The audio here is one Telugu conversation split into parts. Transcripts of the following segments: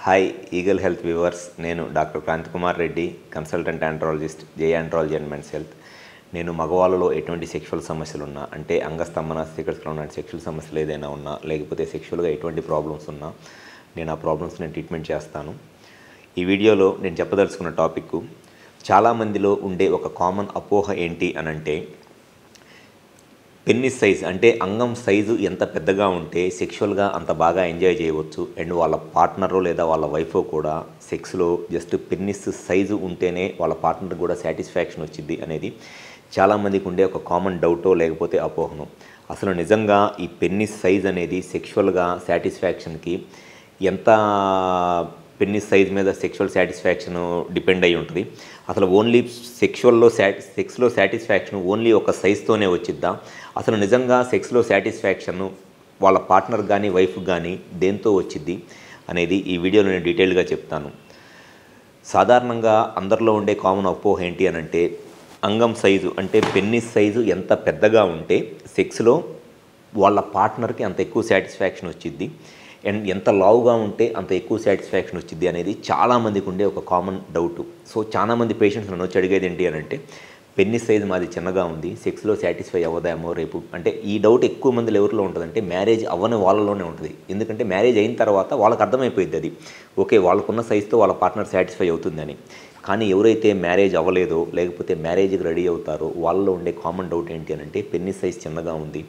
హాయ్ ఈగల్ హెల్త్ వ్యూవర్స్, నేను doctor Kranthi Kumar Reddy, consultant andrologist, J andrology and men's health. నేను మగవాళ్ళలో ఎటువంటి సెక్షువల్ సమస్యలు ఉన్నా, అంటే అంగస్తంభన, స్థిరస్ఖలనం లాంటి సెక్షువల్ సమస్యలు ఏదైనా ఉన్నా, లేకపోతే సెక్షువల్గా ఎటువంటి ప్రాబ్లమ్స్ ఉన్నా నేను ఆ ప్రాబ్లమ్స్ ట్రీట్మెంట్ చేస్తాను. ఈ వీడియోలో నేను చెప్పదలుచుకున్న టాపిక్, చాలామందిలో ఉండే ఒక కామన్ అపోహ ఏంటి అని అంటే, పెన్నిస్ సైజ్ అంటే అంగం సైజు ఎంత పెద్దగా ఉంటే సెక్షువల్గా అంత బాగా ఎంజాయ్ చేయవచ్చు, అండ్ వాళ్ళ పార్ట్నరు లేదా వాళ్ళ వైఫ్ కూడా సెక్స్లో జస్ట్ పెన్నిస్ సైజు ఉంటేనే వాళ్ళ పార్ట్నర్ కూడా సాటిస్ఫాక్షన్ వచ్చింది అనేది చాలామందికి ఉండే ఒక కామన్ డౌటో లేకపోతే అపోహను. అసలు నిజంగా ఈ పెన్నిస్ సైజ్ అనేది సెక్షువల్గా సాటిస్ఫాక్షన్కి ఎంత, పెన్నిస్ సైజ్ మీద సెక్షువల్ సాటిస్ఫాక్షన్ డిపెండ్ అయి ఉంటుంది. అసలు ఓన్లీ సెక్స్లో సాటిస్ఫాక్షన్ ఓన్లీ ఒక సైజ్తోనే వచ్చిద్దా? అసలు నిజంగా సెక్స్లో సాటిస్ఫాక్షన్ వాళ్ళ పార్ట్నర్ కానీ వైఫ్ కానీ దేంతో వచ్చిద్ది అనేది ఈ వీడియోలో నేను డీటెయిల్గా చెప్తాను. సాధారణంగా అందరిలో ఉండే కామన్ అపోహ ఏంటి అని అంటే, అంగం సైజు అంటే పెన్నిస్ సైజు ఎంత పెద్దగా ఉంటే సెక్స్లో వాళ్ళ పార్ట్నర్కి అంత ఎక్కువ సాటిస్ఫాక్షన్ వచ్చిద్ది, అండ్ ఎంత లావుగా ఉంటే అంత ఎక్కువ సాటిస్ఫాక్షన్ వచ్చింది అనేది చాలామందికి ఉండే ఒక కామన్ డౌట్. సో చాలామంది పేషెంట్స్ నన్ను వచ్చి అడిగేది ఏంటి అని అంటే, పెన్నిస్ సైజు మాది చిన్నగా ఉంది, సెక్స్లో సాటిస్ఫై అవ్వదేమో రేపు అంటే. ఈ డౌట్ ఎక్కువ మందిలో ఎవరిలో ఉంటుందంటే, మ్యారేజ్ అవ్వని వాళ్ళలోనే ఉంటుంది. ఎందుకంటే మ్యారేజ్ అయిన తర్వాత వాళ్ళకి అర్థమైపోయింది అది, ఓకే వాళ్ళకున్న సైజుతో వాళ్ళ పార్ట్నర్ సాటిస్ఫై అవుతుందని. కానీ ఎవరైతే మ్యారేజ్ అవ్వలేదో లేకపోతే మ్యారేజ్కి రెడీ అవుతారో వాళ్ళలో ఉండే కామన్ డౌట్ ఏంటి అని అంటే, పెన్నిస్ సైజ్ చిన్నగా ఉంది,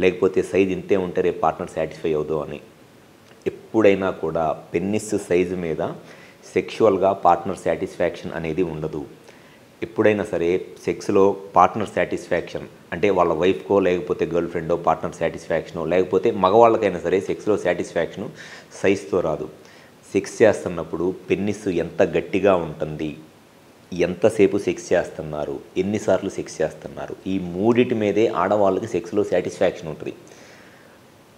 లేకపోతే సైజ్ ఇంతే ఉంటే రేపు పార్ట్నర్ సాటిస్ఫై అవుదో అని. ఎప్పుడైనా కూడా పెన్నిస్ సైజు మీద సెక్షువల్గా పార్ట్నర్ సాటిస్ఫాక్షన్ అనేది ఉండదు. ఎప్పుడైనా సరే సెక్స్లో పార్ట్నర్ సాటిస్ఫాక్షన్ అంటే వాళ్ళ వైఫ్కో లేకపోతే గర్ల్ ఫ్రెండో పార్ట్నర్ సాటిస్ఫాక్షనో, లేకపోతే మగవాళ్ళకైనా సరే సెక్స్లో సాటిస్ఫాక్షను సైజుతో రాదు. సెక్స్ చేస్తున్నప్పుడు పెన్నిస్ ఎంత గట్టిగా ఉంటుంది, ఎంతసేపు సెక్స్ చేస్తున్నారు, ఎన్నిసార్లు సెక్స్ చేస్తున్నారు, ఈ మూడిటి మీదే ఆడవాళ్ళకి సెక్స్లో సాటిస్ఫాక్షన్ ఉంటుంది.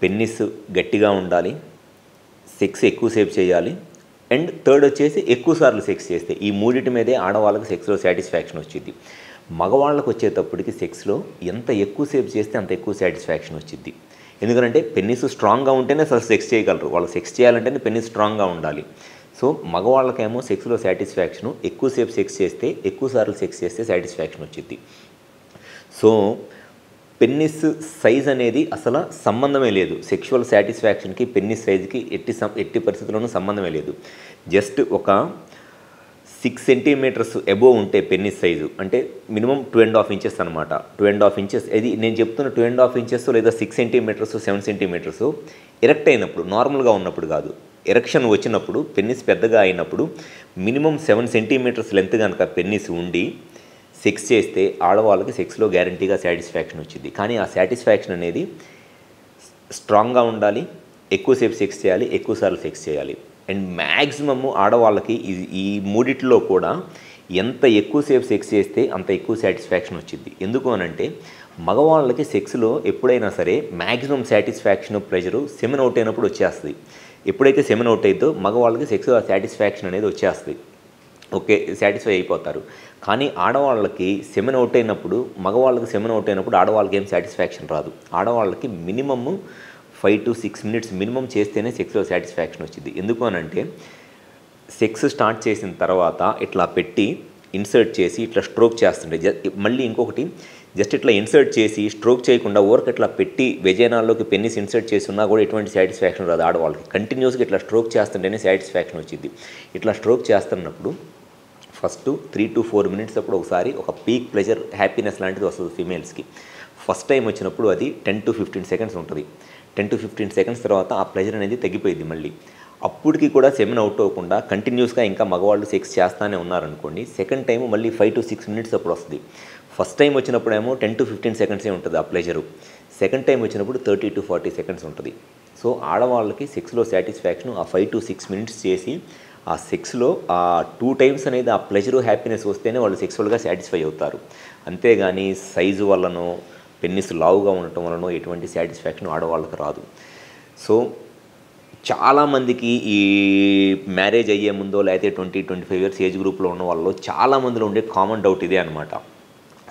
పెన్నిస్ గట్టిగా ఉండాలి, సెక్స్ ఎక్కువసేపు చేయాలి, అండ్ థర్డ్ వచ్చేసి ఎక్కువసార్లు సెక్స్ చేస్తే, ఈ మూడిటి మీదే ఆడవాళ్ళకి సెక్స్లో సాటిస్ఫాక్షన్ వచ్చింది. మగవాళ్ళకు వచ్చేటప్పటికి సెక్స్లో ఎంత ఎక్కువసేపు చేస్తే అంత ఎక్కువ సాటిస్ఫాక్షన్ వచ్చింది. ఎందుకంటే పెన్నిస్ స్ట్రాంగ్గా ఉంటేనే అసలు సెక్స్ చేయగలరు, వాళ్ళు సెక్స్ చేయాలంటేనే పెన్నిస్ స్ట్రాంగ్గా ఉండాలి. సో మగవాళ్ళకేమో సెక్స్లో సాటిస్ఫాక్షను ఎక్కువసేపు సెక్స్ చేస్తే, ఎక్కువసార్లు సెక్స్ చేస్తే సాటిస్ఫాక్షన్ వచ్చింది. సో పెన్నిస్ సైజ్ అనేది అసలు సంబంధమే లేదు, సెక్షువల్ సాటిస్ఫాక్షన్కి పెన్నిస్ సైజుకి ఎట్టి పరిస్థితుల్లోనూ సంబంధమే లేదు. జస్ట్ ఒక 6 సెంటీమీటర్స్ అబోవ్ ఉంటే పెన్నిస్ సైజు అంటే మినిమం 2.5 ఇంచెస్ అనమాట. 2.5 ఇంచెస్ ఇది నేను చెప్తున్న 2.5 ఇంచెస్ లేదా 6 సెంటీమీటర్స్ 7 సెంటీమీటర్స్ ఎరెక్ట్ అయినప్పుడు, నార్మల్గా ఉన్నప్పుడు కాదు. ఎరెక్షన్ వచ్చినప్పుడు పెన్నిస్ పెద్దగా అయినప్పుడు మినిమం 7 సెంటీమీటర్స్ లెంత్ కనుక పెన్నిస్ ఉండి సెక్స్ చేస్తే ఆడవాళ్ళకి సెక్స్లో గ్యారంటీగా సాటిస్ఫాక్షన్ వచ్చింది. కానీ ఆ సాటిస్ఫాక్షన్ అనేది స్ట్రాంగ్గా ఉండాలి, ఎక్కువసేపు సెక్స్ చేయాలి, ఎక్కువసార్లు సెక్స్ చేయాలి. అండ్ మ్యాక్సిమమ్ ఆడవాళ్ళకి ఈ మూడిట్లో కూడా ఎంత ఎక్కువసేపు సెక్స్ చేస్తే అంత ఎక్కువ సాటిస్ఫాక్షన్ వచ్చింది. ఎందుకు అనంటే, మగవాళ్ళకి సెక్స్లో ఎప్పుడైనా సరే maximum satisfaction pressure semen out అయినప్పుడు వచ్చేస్తుంది. ఎప్పుడైతే సెమెన్ అవుట్ అవుతుందో మగవాళ్ళకి సెక్స్ సాటిస్ఫాక్షన్ అనేది వచ్చేస్తుంది, ఓకే సాటిస్ఫై అయిపోతారు. కానీ ఆడవాళ్ళకి సెమెన్ అవుట్ అయినప్పుడు, మగవాళ్ళకి సెమెన్ అవుట్ అయినప్పుడు ఆడవాళ్ళకి ఏం సాటిస్ఫాక్షన్ రాదు. ఆడవాళ్ళకి మినిమమ్ 5 to 6 మినిట్స్ మినిమం చేస్తేనే సెక్స్లో సాటిస్ఫాక్షన్ వచ్చింది. ఎందుకు అనంటే, సెక్స్ స్టార్ట్ చేసిన తర్వాత ఇట్లా పెట్టి ఇన్సర్ట్ చేసి ఇట్లా స్ట్రోక్ చేస్తుంటే, మళ్ళీ ఇంకొకటి జస్ట్ ఇట్లా ఇన్సర్ట్ చేసి స్ట్రోక్ చేయకుండా ఊరికి ఇట్లా పెట్టి వెజైనాల్లోకి పెన్నిస్ ఇన్సర్ట్ చేసి ఉన్నా కూడా ఎటువంటి సాటిస్ఫాక్షన్ రాదు ఆడవాళ్ళకి. కంటిన్యూస్గా ఇట్లా స్ట్రోక్ చేస్తుంటేనే సాటిస్ఫాక్షన్ వచ్చింది. ఇట్లా స్ట్రోక్ చేస్తున్నప్పుడు ఫస్ట్ 3 to 4 మినిట్స్ అప్పుడు ఒకసారి ఒక పీక్ ప్లెజర్ హ్యాపీనెస్ లాంటిది వస్తుంది ఫీమేల్స్కి. ఫస్ట్ టైం వచ్చినప్పుడు అది 10 to 15 సెకండ్స్ ఉంటుంది. 10 to 15 సెకండ్స్ తర్వాత ఆ ప్లెజర్ అనేది తగ్గిపోయింది. మళ్ళీ అప్పటికి కూడా సెమెన్ అవుట్ అవ్వకుండా కంటిన్యూస్గా ఇంకా మగవాళ్ళు సెక్స్ చేస్తూనే ఉన్నారనుకోండి, సెకండ్ టైం మళ్ళీ 5 to 6 మినిట్స్ అప్పుడు వస్తుంది. ఫస్ట్ టైం వచ్చినప్పుడేమో 10 to 15 సెకండ్సే ఉంటుంది ఆ ప్లెజరు. సెకండ్ టైం వచ్చినప్పుడు 30 to 40 సెకండ్స్ ఉంటుంది. సో ఆడవాళ్ళకి సెక్స్లో సాటిస్ఫాక్షన్ ఆ 5 to 6 మినిట్స్ చేసి ఆ సెక్స్లో ఆ 2 టైమ్స్ అనేది ఆ ప్లెజరు హ్యాపీనెస్ వస్తేనే వాళ్ళు సెక్స్వల్గా సాటిస్ఫై అవుతారు. అంతేగాని సైజు వల్లనో పెన్నిస్ లావుగా ఉండటం వలనో ఎటువంటి సాటిస్ఫాక్షన్ ఆడవాళ్ళకి రాదు. సో చాలామందికి ఈ మ్యారేజ్ అయ్యే ముందో లేకపోతే 20-25 ఇయర్స్ ఏజ్ గ్రూప్లో ఉన్న వాళ్ళలో చాలామందిలో ఉండే కామన్ డౌట్ ఇదే అనమాట.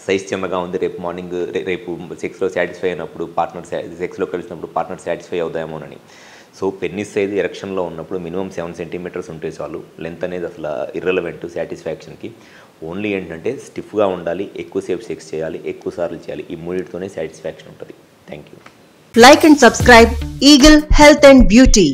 సైజ్ చిన్నగా ఉంది, రేపు మార్నింగ్ రేపు సెక్స్లో సాటిస్ఫై అయినప్పుడు పార్ట్నర్ సెక్స్లో కలిసినప్పుడు పార్ట్నర్ సాటిస్ఫై అవుదామోనని. సో పెన్నిస్ సైజ్ ఎరెక్షన్లో ఉన్నప్పుడు మినిమం 7 సెంటీమీటర్స్ ఉంటే చాలు. లెంత్ అనేది అసలు ఇర్రెలవెంట్ సాటిస్ఫాక్షన్కి. ఓన్లీ ఏంటంటే స్టిఫ్గా ఉండాలి, ఎక్కువసేపు సెక్స్ చేయాలి, ఎక్కువ సార్లు చేయాలి. ఈ మూడింటితోనే సాటిస్ఫాక్షన్ ఉంటుంది. Thank you. Like and subscribe Eagle Health and Beauty.